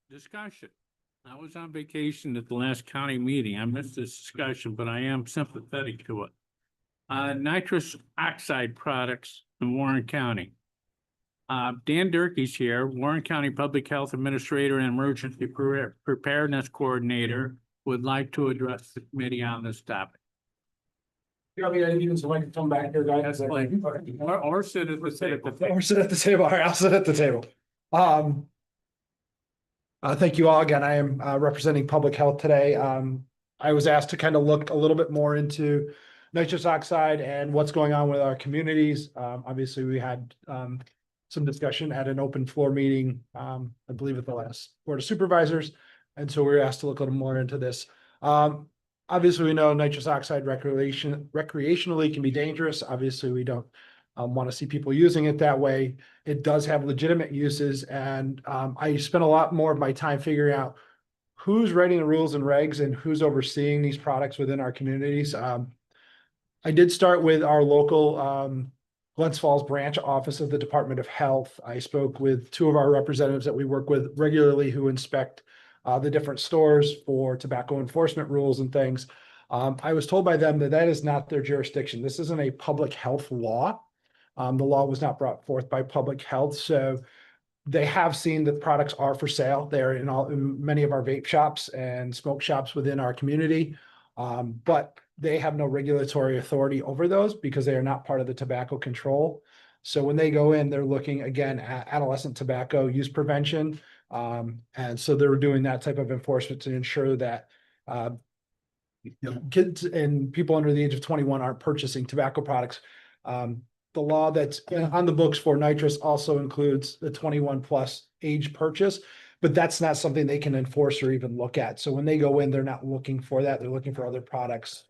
Discussion. I was on vacation at the last county meeting. I missed this discussion, but I am sympathetic to it. Nitrous oxide products in Warren County. Dan Durkee's here, Warren County Public Health Administrator and Emergency Preparedness Coordinator, would like to address the committee on this topic. You want me to even so I can come back here, guys? Or sit at the table. Or sit at the table. All right, I'll sit at the table. Thank you all again. I am representing public health today. I was asked to kind of look a little bit more into nitrous oxide and what's going on with our communities. Obviously, we had some discussion at an open floor meeting, I believe at the last Board of Supervisors. And so we were asked to look a little more into this. Obviously, we know nitrous oxide recreationally can be dangerous. Obviously, we don't want to see people using it that way. It does have legitimate uses, and I spent a lot more of my time figuring out who's writing the rules and regs and who's overseeing these products within our communities. I did start with our local Glens Falls branch office of the Department of Health. I spoke with two of our representatives that we work with regularly who inspect the different stores for tobacco enforcement rules and things. I was told by them that that is not their jurisdiction. This isn't a public health law. The law was not brought forth by public health. So they have seen that products are for sale. They're in many of our vape shops and smoke shops within our community. But they have no regulatory authority over those because they are not part of the tobacco control. So when they go in, they're looking again at adolescent tobacco use prevention. And so they're doing that type of enforcement to ensure that kids and people under the age of 21 aren't purchasing tobacco products. The law that's on the books for nitrous also includes the 21 plus age purchase, but that's not something they can enforce or even look at. So when they go in, they're not looking for that. They're looking for other products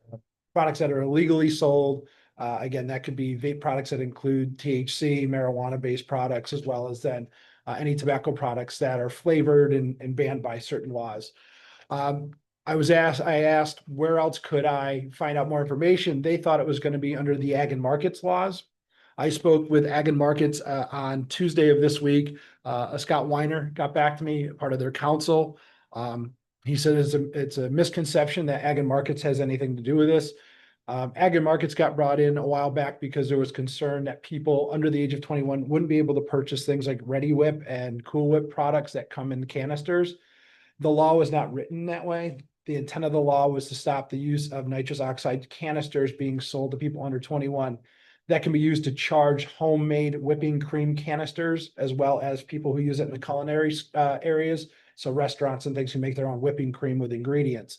that are illegally sold. Again, that could be vape products that include THC, marijuana-based products, as well as then any tobacco products that are flavored and banned by certain laws. I asked where else could I find out more information? They thought it was going to be under the Ag and Markets laws. I spoke with Ag and Markets on Tuesday of this week. Scott Weiner got back to me, part of their council. He said it's a misconception that Ag and Markets has anything to do with this. Ag and Markets got brought in a while back because there was concern that people under the age of 21 wouldn't be able to purchase things like Ready Whip and Cool Whip products that come in canisters. The law was not written that way. The intent of the law was to stop the use of nitrous oxide canisters being sold to people under 21 that can be used to charge homemade whipping cream canisters, as well as people who use it in the culinary areas. So restaurants and things who make their own whipping cream with ingredients.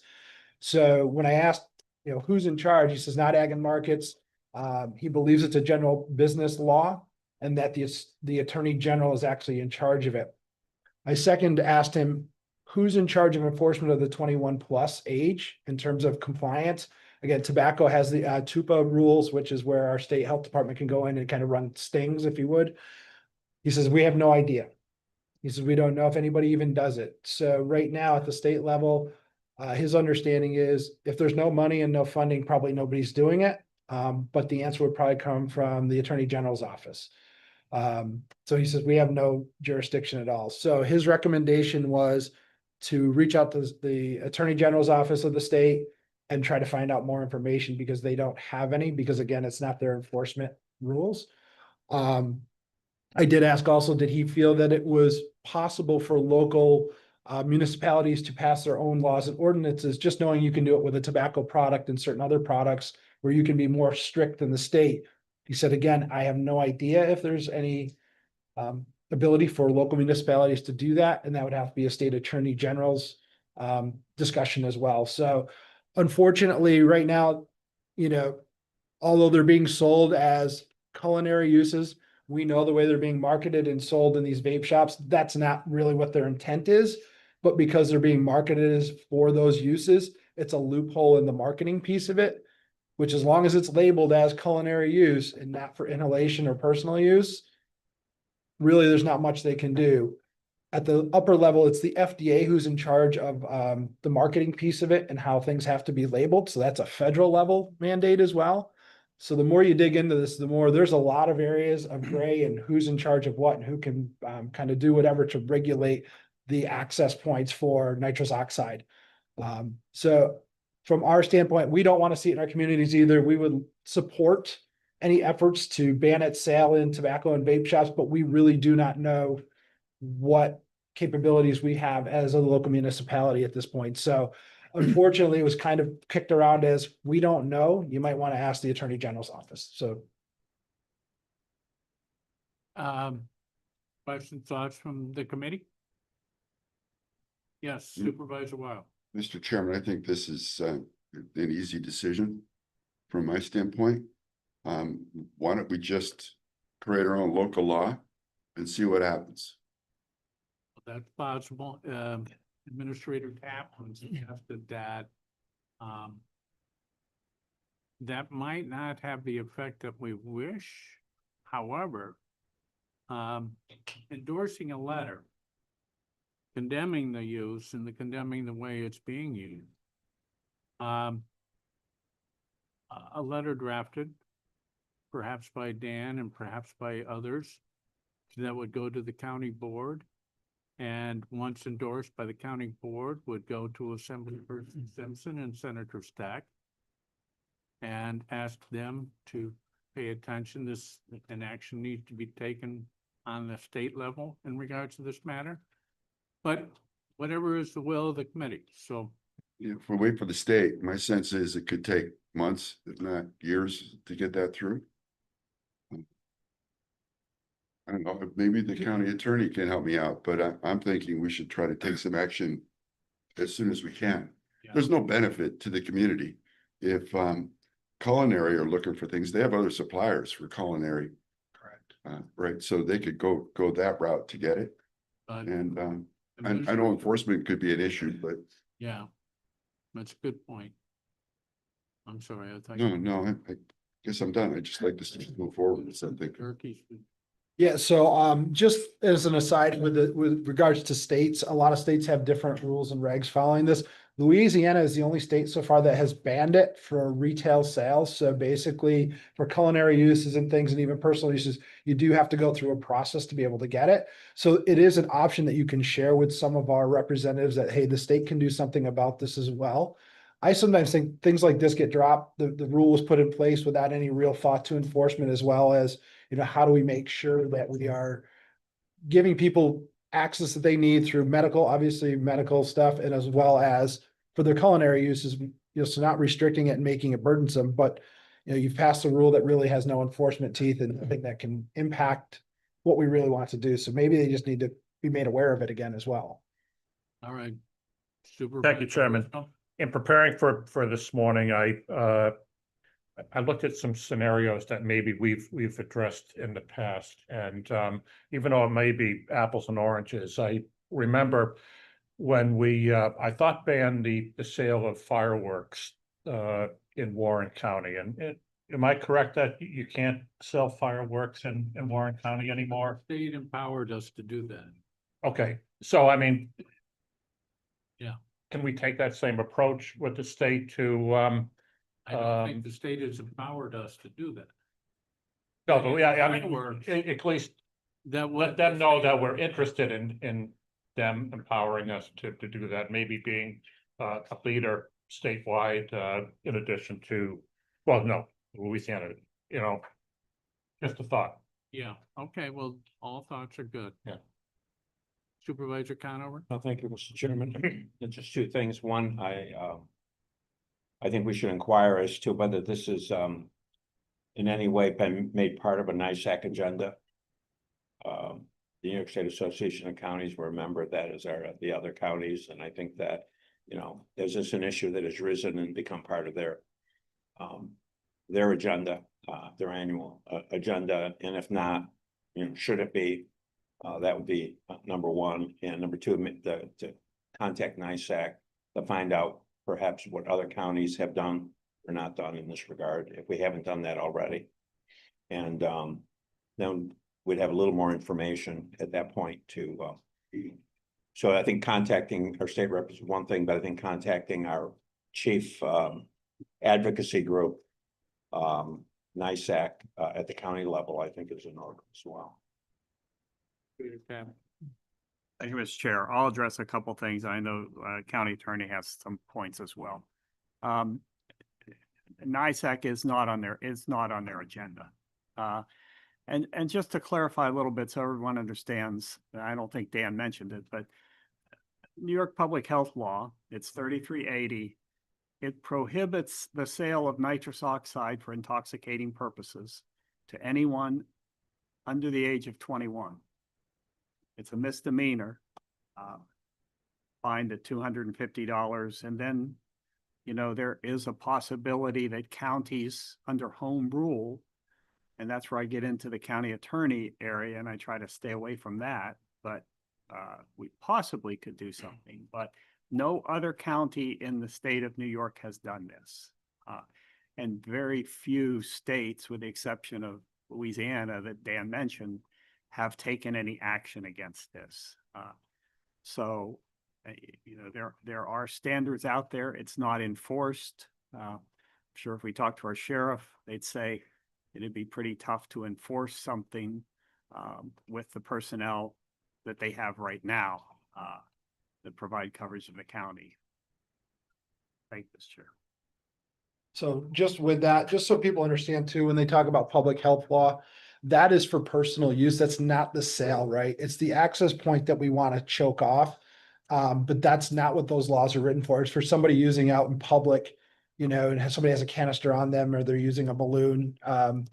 So when I asked, who's in charge, he says not Ag and Markets. He believes it's a general business law and that the Attorney General is actually in charge of it. I second asked him, who's in charge of enforcement of the 21 plus age in terms of compliance? Again, tobacco has the TUPA rules, which is where our state health department can go in and kind of run stings, if you would. He says, we have no idea. He says, we don't know if anybody even does it. So right now at the state level, his understanding is if there's no money and no funding, probably nobody's doing it. But the answer would probably come from the Attorney General's office. So he says, we have no jurisdiction at all. So his recommendation was to reach out to the Attorney General's office of the state and try to find out more information because they don't have any, because again, it's not their enforcement rules. I did ask also, did he feel that it was possible for local municipalities to pass their own laws and ordinances, just knowing you can do it with a tobacco product and certain other products where you can be more strict than the state? He said, again, I have no idea if there's any ability for local municipalities to do that. And that would have to be a state attorney general's discussion as well. So unfortunately, right now, although they're being sold as culinary uses, we know the way they're being marketed and sold in these vape shops, that's not really what their intent is. But because they're being marketed as for those uses, it's a loophole in the marketing piece of it, which as long as it's labeled as culinary use and not for inhalation or personal use, really there's not much they can do. At the upper level, it's the FDA who's in charge of the marketing piece of it and how things have to be labeled. So that's a federal level mandate as well. So the more you dig into this, the more there's a lot of areas of gray and who's in charge of what and who can kind of do whatever to regulate the access points for nitrous oxide. So from our standpoint, we don't want to see it in our communities either. We would support any efforts to ban its sale in tobacco and vape shops, but we really do not know what capabilities we have as a local municipality at this point. So unfortunately, it was kind of kicked around as, we don't know. You might want to ask the Attorney General's office. So Questions, thoughts from the committee? Yes, Supervisor Wild. Mr. Chairman, I think this is an easy decision from my standpoint. Why don't we just create our own local law and see what happens? That's possible. Administrator Kaplan suggested that that might not have the effect that we wish. However, endorsing a letter condemning the use and condemning the way it's being used. A letter drafted, perhaps by Dan and perhaps by others, that would go to the county board. And once endorsed by the county board, would go to Assemblyperson Simpson and Senator Stack and ask them to pay attention. An action needs to be taken on the state level in regards to this matter. But whatever is the will of the committee, so. If we wait for the state, my sense is it could take months, if not years, to get that through. I don't know, maybe the county attorney can help me out, but I'm thinking we should try to take some action as soon as we can. Yeah. There's no benefit to the community. If culinary are looking for things, they have other suppliers for culinary. correct. Right, so they could go that route to get it. And I know enforcement could be an issue, but Yeah, that's a good point. I'm sorry, I thought. no, I guess I'm done. I just like to move forward with something. Turkeys. Yeah, so just as an aside with regards to states, a lot of states have different rules and regs following this. Louisiana is the only state so far that has banned it for retail sales. So basically for culinary uses and things and even personal uses, you do have to go through a process to be able to get it. So it is an option that you can share with some of our representatives that, hey, the state can do something about this as well. I sometimes think things like this get dropped. The rule was put in place without any real thought to enforcement, as well as, how do we make sure that we are giving people access that they need through obviously medical stuff, and as well as for their culinary uses, so not restricting it and making it burdensome, but you've passed a rule that really has no enforcement teeth, and I think that can impact what we really want to do. So maybe they just need to be made aware of it again as well. All right. Super. Thank you, Chairman. In preparing for this morning, I looked at some scenarios that maybe we've addressed in the past, and even though it may be apples and oranges, I remember when we I thought banned the sale of fireworks in Warren County, and am I correct that you can't sell fireworks in Warren County anymore? State empowered us to do that. Okay, so I mean, Yeah. Can we take that same approach with the state to I don't think the state has empowered us to do that. no, but yeah, I mean, Fireworks. at least That let them know that we're interested in them empowering us to do that, maybe being a leader statewide, in addition to, well, no, Louisiana, just a thought. Yeah, okay, well, all thoughts are good. Yeah. Supervisor Conover? Well, thank you, Mr. Chairman. Just two things. One, I think we should inquire as to whether this is in any way been made part of a NISAC agenda. The New York State Association of Counties, we're a member of that, as are the other counties, and I think that, there's just an issue that has risen and become part of their agenda, their annual agenda, and if not, should it be? That would be number one, and number two, to contact NISAC to find out perhaps what other counties have done or not done in this regard, if we haven't done that already. And then we'd have a little more information at that point to, so I think contacting our state rep is one thing, but I think contacting our chief advocacy group NISAC, at the county level, I think is in order as well. Thank you, Mr. Chair. I'll address a couple things. I know County Attorney has some points as well. NISAC is not on their agenda. And just to clarify a little bit so everyone understands, I don't think Dan mentioned it, but New York Public Health Law, it's 3380. It prohibits the sale of nitrous oxide for intoxicating purposes to anyone under the age of 21. It's a misdemeanor, fined at $250. And then, you know, there is a possibility that counties under home rule, and that's where I get into the county attorney area, and I try to stay away from that, but we possibly could do something, but no other county in the state of New York has done this. And very few states, with the exception of Louisiana that Dan mentioned, have taken any action against this. So, you know, there are standards out there. It's not enforced. I'm sure if we talk to our sheriff, they'd say it'd be pretty tough to enforce something with the personnel that they have right now that provide coverage of the county. Thank you, Mr. Chair. So just with that, just so people understand too, when they talk about public health law, that is for personal use. That's not the sale, right? It's the access point that we want to choke off. But that's not what those laws are written for. It's for somebody using out in public, you know, and somebody has a canister on them or they're using a balloon,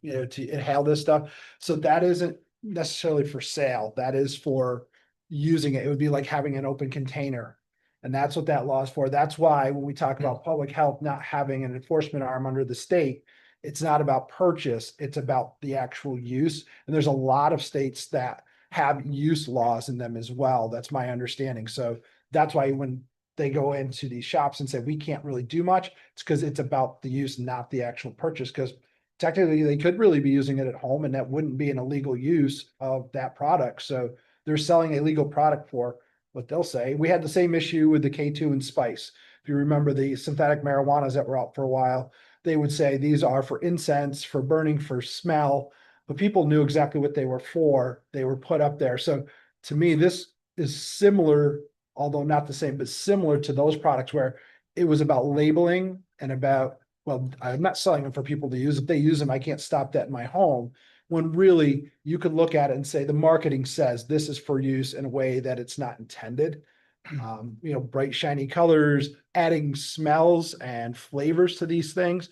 you know, to inhale this stuff. So that isn't necessarily for sale. That is for using it. It would be like having an open container. And that's what that law is for. That's why when we talk about public health not having an enforcement arm under the state, it's not about purchase, it's about the actual use. And there's a lot of states that have use laws in them as well. That's my understanding. So that's why when they go into these shops and say, we can't really do much, it's because it's about the use, not the actual purchase. Because technically they could really be using it at home and that wouldn't be an illegal use of that product. So they're selling a legal product for what they'll say. We had the same issue with the K2 and spice. If you remember the synthetic marijuanas that were out for a while, they would say these are for incense, for burning, for smell, but people knew exactly what they were for. They were put up there. So to me, this is similar, although not the same, but similar to those products where it was about labeling and about, well, I'm not selling them for people to use. If they use them, I can't stop that in my home. When really you could look at it and say the marketing says this is for use in a way that it's not intended. You know, bright, shiny colors, adding smells and flavors to these things.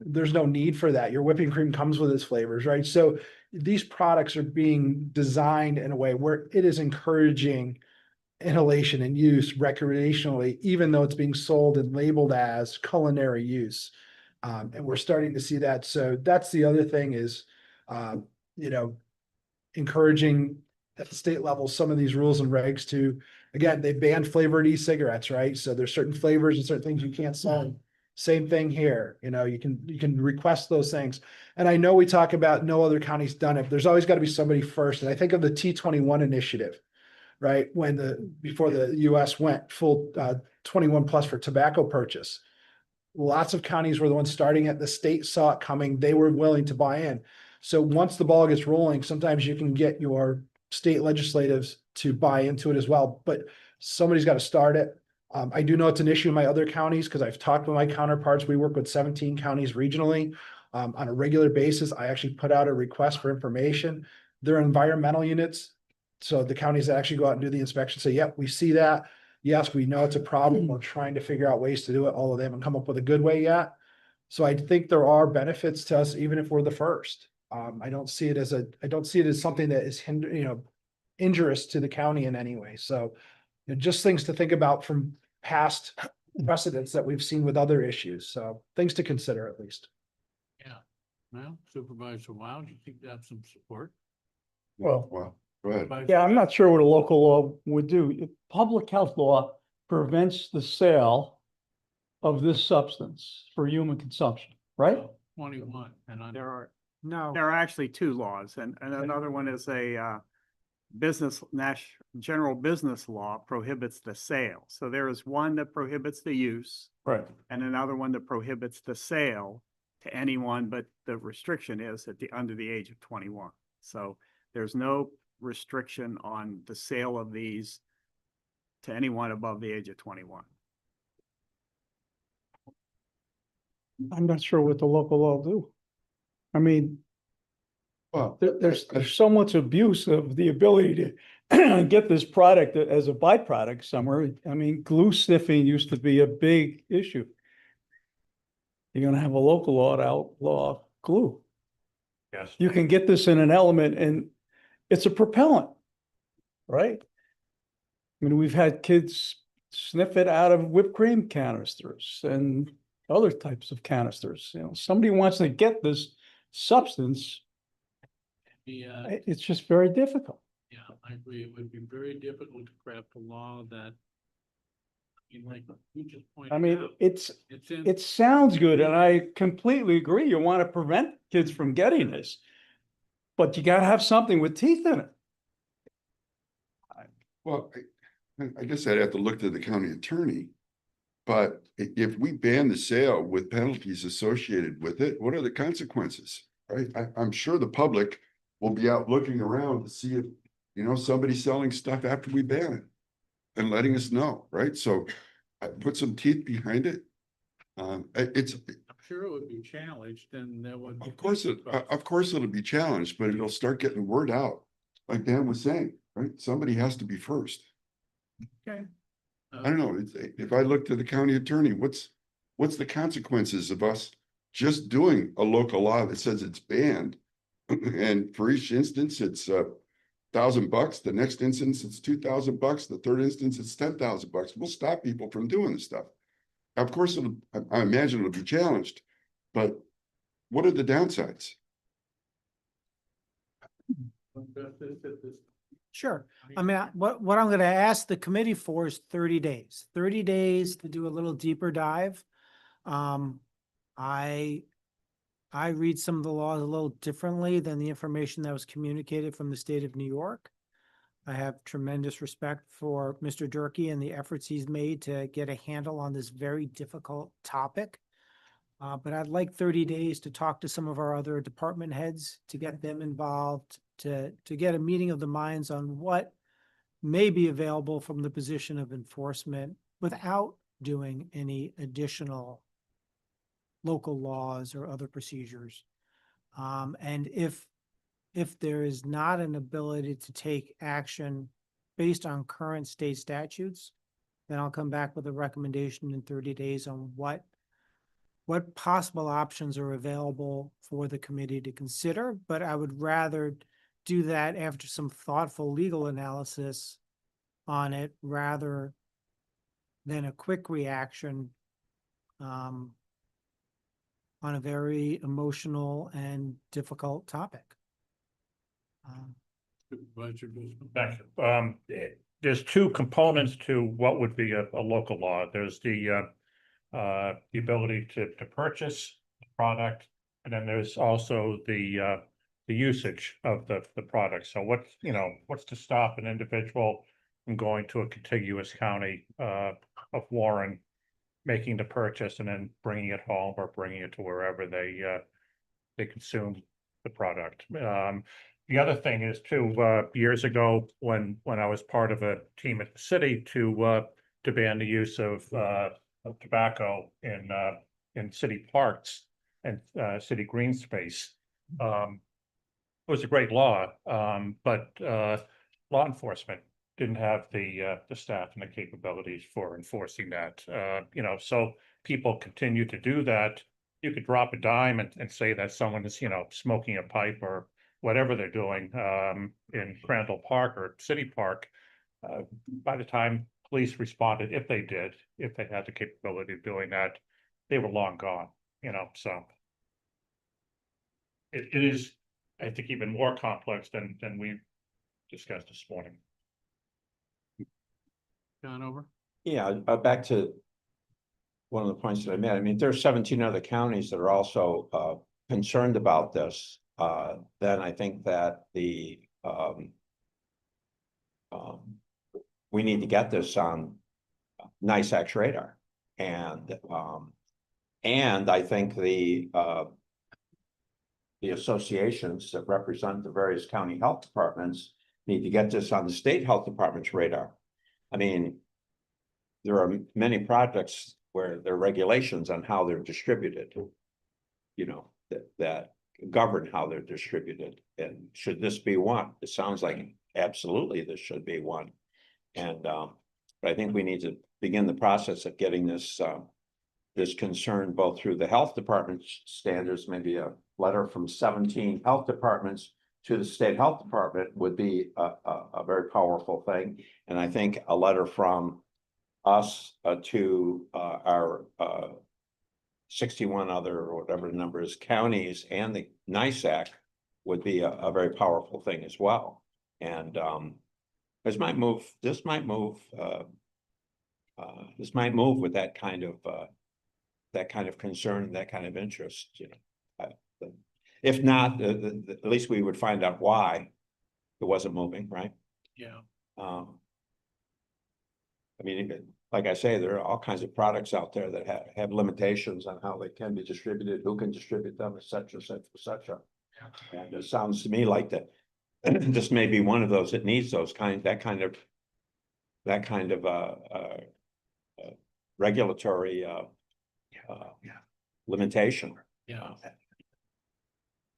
There's no need for that. Your whipping cream comes with its flavors, right? So these products are being designed in a way where it is encouraging inhalation and use recreationally, even though it's being sold and labeled as culinary use. And we're starting to see that. So that's the other thing is, you know, encouraging at the state level, some of these rules and regs to, again, they banned flavored e-cigarettes, right? So there's certain flavors and certain things you can't sell. Same thing here, you know, you can request those things. And I know we talk about no other county's done it, but there's always got to be somebody first. And I think of the T21 initiative, right? Before the US went full 21 plus for tobacco purchase. Lots of counties were the ones starting it. The state saw it coming. They were willing to buy in. So once the ball gets rolling, sometimes you can get your state legislatives to buy into it as well, but somebody's got to start it. I do know it's an issue in my other counties because I've talked with my counterparts. We work with 17 counties regionally on a regular basis. I actually put out a request for information. They're environmental units. So the counties that actually go out and do the inspection say, yep, we see that. Yes, we know it's a problem. We're trying to figure out ways to do it. All of them haven't come up with a good way yet. So I think there are benefits to us, even if we're the first. I don't see it as something that is injurious to the county in any way. So just things to think about from past precedents that we've seen with other issues. So things to consider at least. Yeah. Well, Supervisor Wild, you think that's some support? Well, Well, go ahead. Supervisor- yeah, I'm not sure what a local law would do. Public health law prevents the sale of this substance for human consumption, right? 21 and under. There are actually two laws, and another one is a general business law prohibits the sale. So there is one that prohibits the use Right. and another one that prohibits the sale to anyone, but the restriction is at the, under the age of 21. So there's no restriction on the sale of these to anyone above the age of 21. I'm not sure what the local law do. I mean, Well, there's so much abuse of the ability to get this product as a byproduct somewhere. I mean, glue sniffing used to be a big issue. You're gonna have a local law to outlaw glue. Yes. You can get this in an element and it's a propellant, right? I mean, we've had kids sniff it out of whipped cream canisters and other types of canisters. You know, somebody wants to get this substance, Yeah, it's just very difficult. yeah, I agree. It would be very difficult to craft a law that, I mean, like you just pointed I mean, out, it's, it's in. it sounds good and I completely agree. You want to prevent kids from getting this. But you gotta have something with teeth in it. well, I guess I'd have to look to the county attorney. But if we ban the sale with penalties associated with it, what are the consequences? Right? I'm sure the public will be out looking around to see if, you know, somebody's selling stuff after we ban it. And letting us know, right? So I put some teeth behind it. It's, I'm sure it would be challenged and there would. of course, it'll be challenged, but it'll start getting word out. Like Dan was saying, right? Somebody has to be first. Okay. I don't know, if I look to the county attorney, what's the consequences of us just doing a local law that says it's banned? And for each instance, it's $1,000. The next instance, it's $2,000. The third instance, it's $10,000. We'll stop people from doing this stuff. Of course, I imagine it'll be challenged, but what are the downsides? Sure. I mean, what I'm gonna ask the committee for is 30 days, 30 days to do a little deeper dive. I read some of the laws a little differently than the information that was communicated from the state of New York. I have tremendous respect for Mr. Durkee and the efforts he's made to get a handle on this very difficult topic. But I'd like 30 days to talk to some of our other department heads, to get them involved, to get a meeting of the minds on what may be available from the position of enforcement without doing any additional local laws or other procedures. And if there is not an ability to take action based on current state statutes, then I'll come back with a recommendation in 30 days on what possible options are available for the committee to consider. But I would rather do that after some thoughtful legal analysis on it rather than a quick reaction on a very emotional and difficult topic. Supervisor Guzman. Thank you. There's two components to what would be a local law. There's the ability to purchase the product, and then there's also the usage of the product. So what's to stop an individual from going to a contiguous county of Warren, making the purchase and then bringing it home or bringing it to wherever they consume the product. The other thing is too, years ago, when I was part of a team at the city to ban the use of tobacco in city parks and city green space. It was a great law, but law enforcement didn't have the staff and the capabilities for enforcing that. So people continue to do that. You could drop a dime and say that someone is, smoking a pipe or whatever they're doing in Crandall Park or City Park. By the time police responded, if they had the capability of doing that, they were long gone, so. It is, I think, even more complex than we discussed this morning. John, over. Yeah, back to one of the points that I made. I mean, there's 17 other counties that are also concerned about this. Then I think that we need to get this on NISAC's radar. And And I think the associations that represent the various county health departments need to get this on the state health department's radar. I mean, there are many projects where there are regulations on how they're distributed. You know, that govern how they're distributed. And should this be one? It sounds like absolutely this should be one. And but I think we need to begin the process of getting this this concern both through the health department standards, maybe a letter from 17 health departments to the state health department would be a very powerful thing. And I think a letter from us to our 61 other, or whatever the number is, counties and the NISAC would be a very powerful thing as well. And this might move with that kind of concern, that kind of interest, you know. If not, at least we would find out why it wasn't moving, right? Yeah. I mean, like I say, there are all kinds of products out there that have limitations on how they can be distributed, who can distribute them, et cetera, et cetera, et cetera. And it sounds to me like that this may be one of those that needs those that kind of regulatory limitation. Yeah.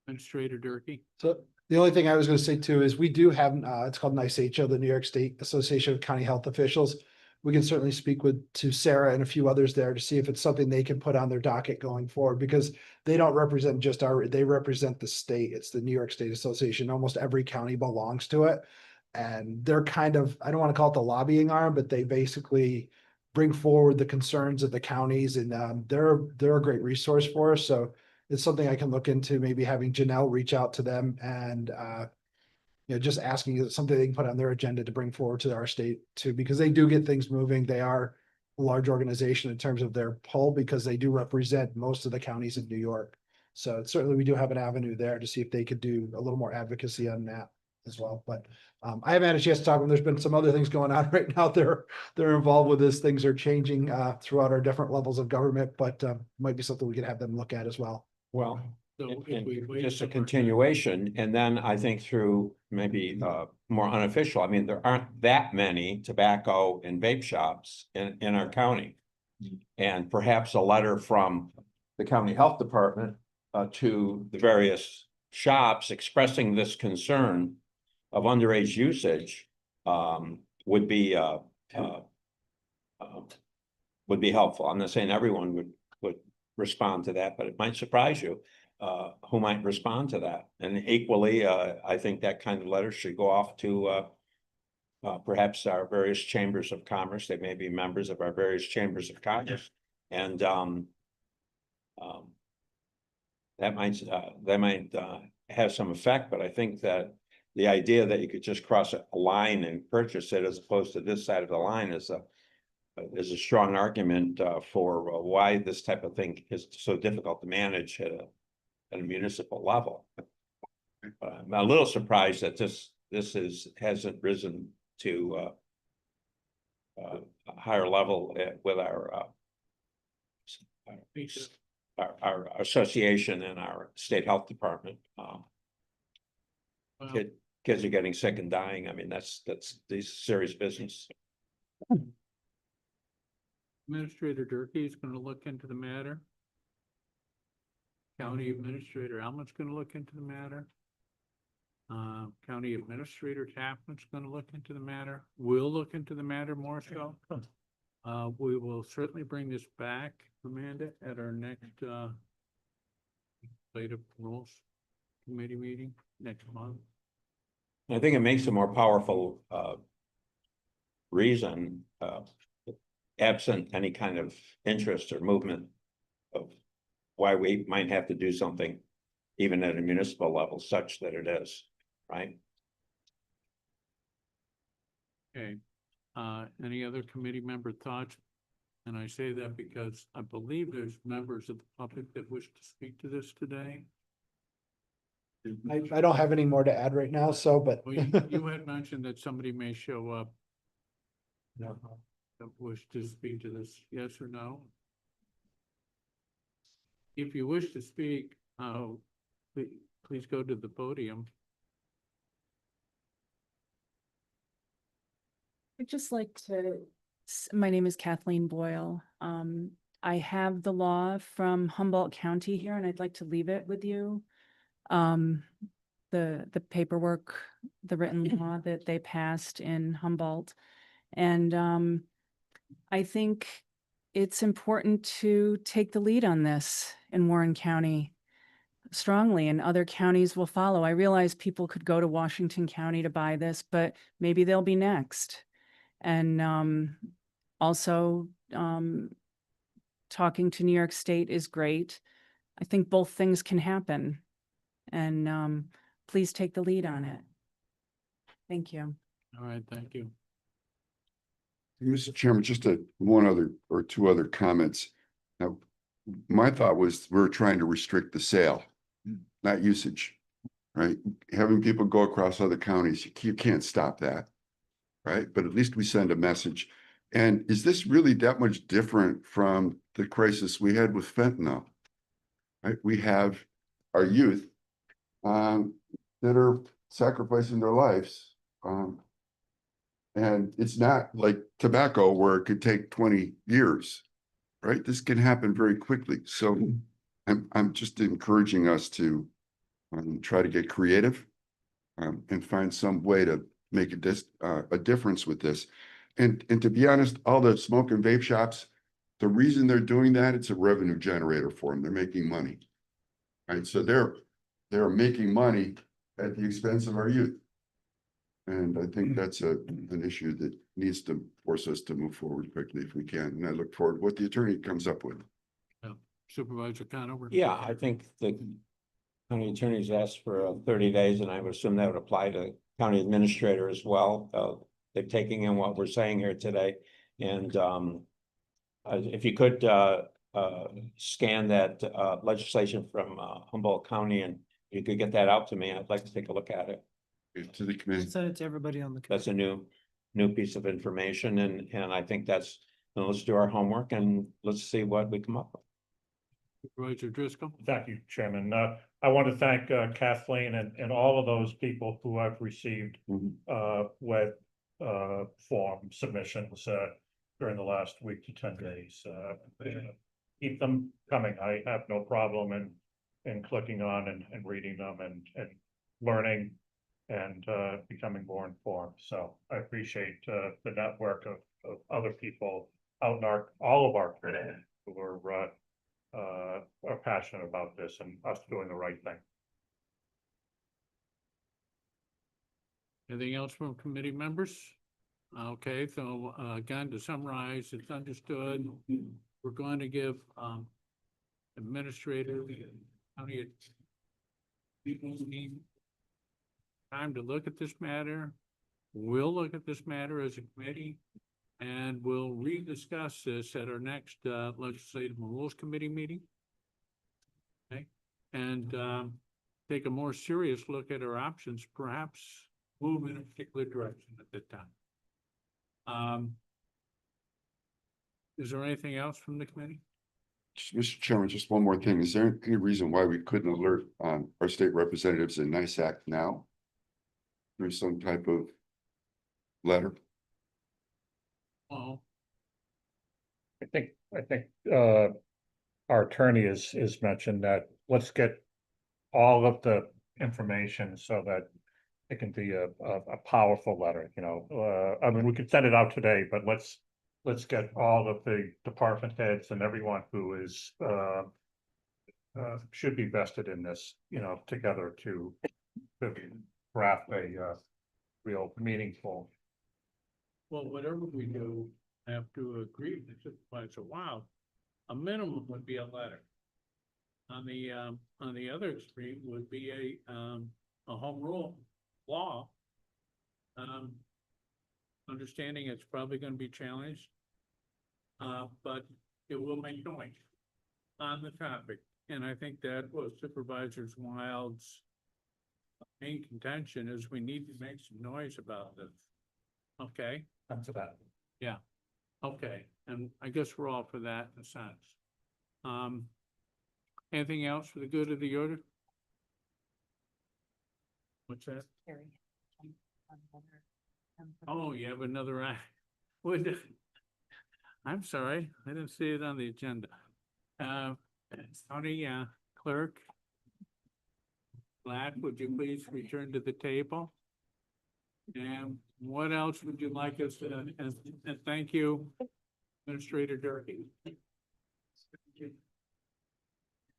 Administrator Durkee. So the only thing I was gonna say too is we do have, it's called NICEHO, the New York State Association of County Health Officials. We can certainly speak to Sarah and a few others there to see if it's something they can put on their docket going forward, because they don't represent just they represent the state. It's the New York State Association. Almost every county belongs to it. And they're kind of, I don't want to call it the lobbying arm, but they basically bring forward the concerns of the counties, and they're a great resource for us. So it's something I can look into, maybe having Janelle reach out to them and just asking is it something they can put on their agenda to bring forward to our state too, because they do get things moving. They are a large organization in terms of their pull, because they do represent most of the counties in New York. So certainly we do have an avenue there to see if they could do a little more advocacy on that as well. But I haven't had a chance to talk to them. There's been some other things going on right now. They're involved with this. Things are changing throughout our different levels of government, but might be something we could have them look at as well. Well, So and- if we and wait just a till- continuation, and then I think through maybe more unofficial, I mean, there aren't that many tobacco and vape shops in our county. And perhaps a letter from the county health department to the various shops expressing this concern of underage usage would be helpful. I'm not saying everyone would respond to that, but it might surprise you who might respond to that. And equally, I think that kind of letter should go off to perhaps our various chambers of commerce. They may be members of our various chambers of commerce. And that might have some effect, but I think that the idea that you could just cross a line and purchase it as opposed to this side of the line is a strong argument for why this type of thing is so difficult to manage at a municipal level. I'm a little surprised that this hasn't risen to a higher level with our association and our state health department. Well, Kids are getting sick and dying. I mean, that's serious business. Administrator Durkee is going to look into the matter. County Administrator Almond's going to look into the matter. County Administrator Tapman's going to look into the matter. We'll look into the matter more so. We will certainly bring this back, Amanda, at our next State of Rules Committee meeting next month. I think it makes a more powerful reason, absent any kind of interest or movement of why we might have to do something even at a municipal level such that it is, right? Okay, any other committee member thoughts? And I say that because I believe there's members of the public that wish to speak to this today. I don't have any more to add right now, so, but. Well, you had mentioned that somebody may show up that wish to speak to this, yes or no? if you wish to speak, please go to the podium. I'd just like to, my name is Kathleen Boyle. I have the law from Humboldt County here, and I'd like to leave it with you. The paperwork, the written law that they passed in Humboldt. And I think it's important to take the lead on this in Warren County strongly, and other counties will follow. I realize people could go to Washington County to buy this, but maybe they'll be next. And also, talking to New York State is great. I think both things can happen. And please take the lead on it. Thank you. All right, thank you. Mr. Chairman, just one other or two other comments. Now, my thought was we're trying to restrict the sale, not usage, right? Having people go across other counties, you can't stop that, right? But at least we send a message. And is this really that much different from the crisis we had with fentanyl? Right? We have our youth that are sacrificing their lives. And it's not like tobacco where it could take 20 years, right? This can happen very quickly. So I'm just encouraging us to try to get creative and find some way to make a difference with this. And to be honest, all the smoke and vape shops, the reason they're doing that, it's a revenue generator for them. They're making money, right? So they're making money at the expense of our youth. And I think that's an issue that needs to force us to move forward quickly if we can. And I look forward to what the attorney comes up with. Supervisor Conover. Yeah, I think the county attorney's asked for 30 days, and I would assume that would apply to county administrator as well. They're taking in what we're saying here today. And if you could scan that legislation from Humboldt County, and you could get that out to me, I'd like to take a look at it. To the committee. Send it to everybody on the. That's a new piece of information, and I think that's, let's do our homework and let's see what we come up with. Supervisor Driscoll. Thank you, Chairman. I want to thank Kathleen and all of those people who have received web form submissions during the last week to 10 days. Keep them coming. I have no problem in clicking on and reading them and learning and becoming more informed. So I appreciate the network of other people out in all of our community who are passionate about this and us doing the right thing. Anything else from committee members? Okay, so again, to summarize, it's understood. We're going to give administrator, county team time to look at this matter. We'll look at this matter as a committee, and we'll rediscuss this at our next legislative and rules committee meeting. Okay, and take a more serious look at our options, perhaps move in a particular direction at that time. Is there anything else from the committee? Mr. Chairman, just one more thing. Is there any reason why we couldn't alert our state representatives in NISAC now? Through some type of letter? Well, I think our attorney has mentioned that let's get all of the information so that it can be a powerful letter, you know. I mean, we could send it out today, but let's get all of the department heads and everyone who is should be vested in this, you know, together to draft a real meaningful. well, whatever we do, have to agree with the supervisor. Wow, a minimum would be a letter. On the other extreme would be a home rule law. Understanding it's probably going to be challenged, but it will make noise on the topic. And I think that was Supervisor Wild's main contention, is we need to make some noise about this. Okay, That's that. yeah, okay, and I guess we're all for that in a sense. Anything else for the good of the order? What's that? Oh, you have another eye. Would, I'm sorry, I didn't see it on the agenda. County Clerk Black, would you please return to the table? And what else would you like us to, and thank you, Administrator Durkee.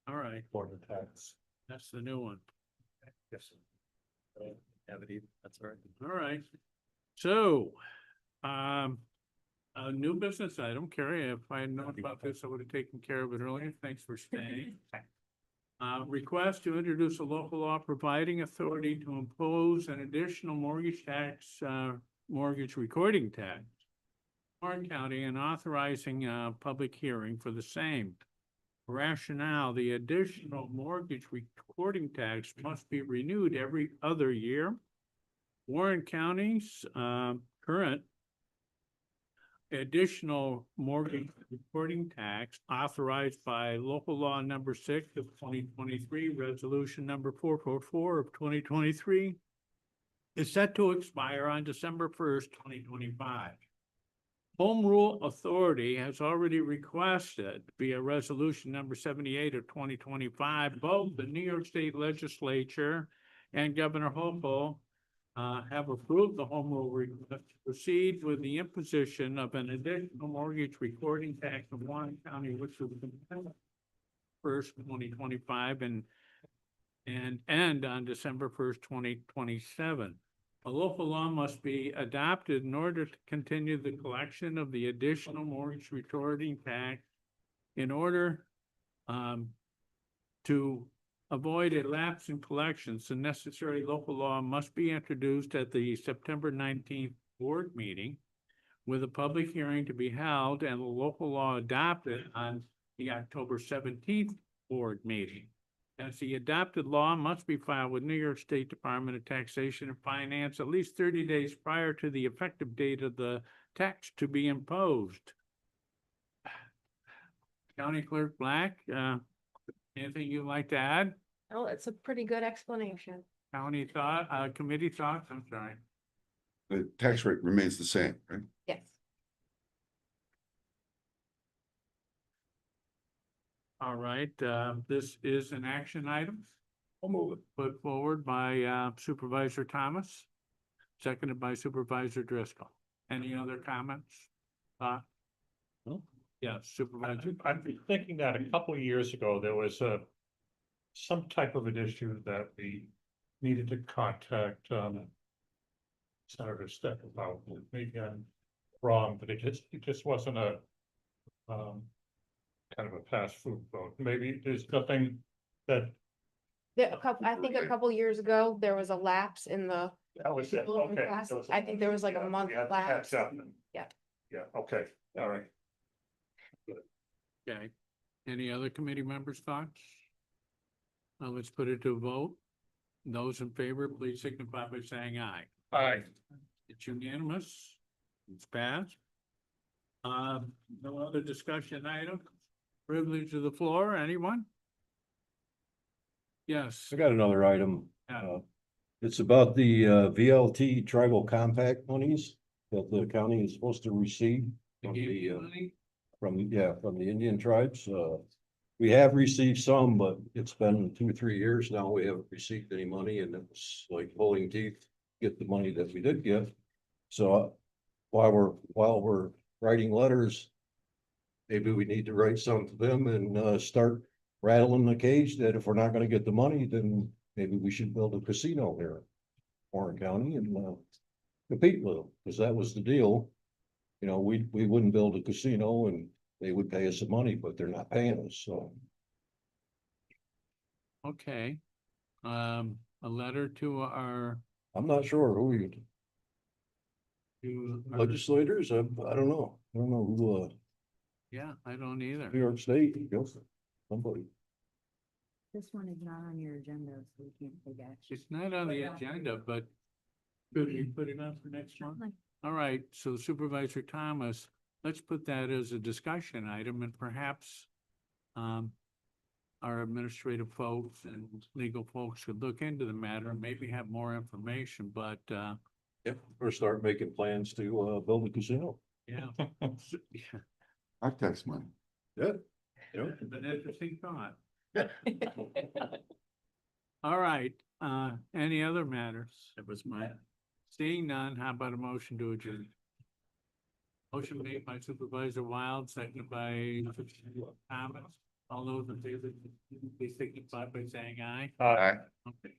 All right, For the tax. that's the new one. Yes. That's right. All right. So, a new business item, Carrie, if I had known about this, I would have taken care of it earlier. Thanks for staying. Request to introduce a local law providing authority to impose an additional mortgage tax, mortgage recording tax. Warren County and authorizing a public hearing for the same. Rationale, the additional mortgage recording tax must be renewed every other year. Warren County's current additional mortgage recording tax authorized by local law number 6 of 2023, resolution number 444 of 2023, is set to expire on December 1st, 2025. Home Rule Authority has already requested via resolution number 78 of 2025, both the New York State Legislature and Governor Hochul have approved the home rule request to proceed with the imposition of an additional mortgage recording tax in Warren County, which will be first, 2025, and end on December 1st, 2027. A local law must be adopted in order to continue the collection of the additional mortgage recording tax in order to avoid a lapse in collections. The necessary local law must be introduced at the September 19th board meeting with a public hearing to be held and the local law adopted on the October 17th board meeting. As the adopted law must be filed with New York State Department of Taxation and Finance at least 30 days prior to the effective date of the tax to be imposed. County Clerk Black, anything you'd like to add? Oh, it's a pretty good explanation. County thought, committee thoughts, I'm sorry. The tax rate remains the same, right? Yes. All right, this is an action item. I'll move it. Put forward by Supervisor Thomas, seconded by Supervisor Driscoll. Any other comments? No. Yes, Supervisor. I'm thinking that a couple of years ago, there was some type of an issue that we needed to contact Senator Stepp about. Maybe I'm wrong, but it just wasn't a kind of a fast food vote. Maybe there's nothing that. I think a couple years ago, there was a lapse in the, That was it, Little okay. fast. There was I think there was like a month we had to lapse. catch up and- Yeah. Yeah, okay, all right. Okay, any other committee members' thoughts? Let's put it to a vote. Those in favor, please signify by saying aye. Aye. It's unanimous. It's passed. No other discussion item. Privilege of the floor, anyone? Yes. I got another item. Yeah. It's about the VLT tribal compact monies that the county is supposed to receive from the, Money? from the Indian tribes. We have received some, but it's been 2 or 3 years now. We haven't received any money, and it was like pulling teeth to get the money that we did get. So while we're writing letters, maybe we need to write some to them and start rattling the cage that if we're not gonna get the money, then maybe we should build a casino here in Warren County and compete with them, because that was the deal. You know, we wouldn't build a casino and they would pay us some money, but they're not paying us, so. Okay. A letter to our, I'm not sure who you, to our- legislators, I don't know. I don't know who, yeah, I don't either. New York State, somebody. This one is not on your agenda, so we can't take action. It's not on the agenda, but could we put it on for next month? All right, so Supervisor Thomas, let's put that as a discussion item and perhaps our administrative folks and legal folks could look into the matter and maybe have more information, but, Yep, or start making plans to, build a casino. yeah. Our tax money. Yeah. It's an interesting thought. All right, any other matters? It was my. Seeing none, how about a motion to adjourn? Motion made by Supervisor Wild, seconded by Thomas. All those in favor, please signify by saying aye. Uh, Okay.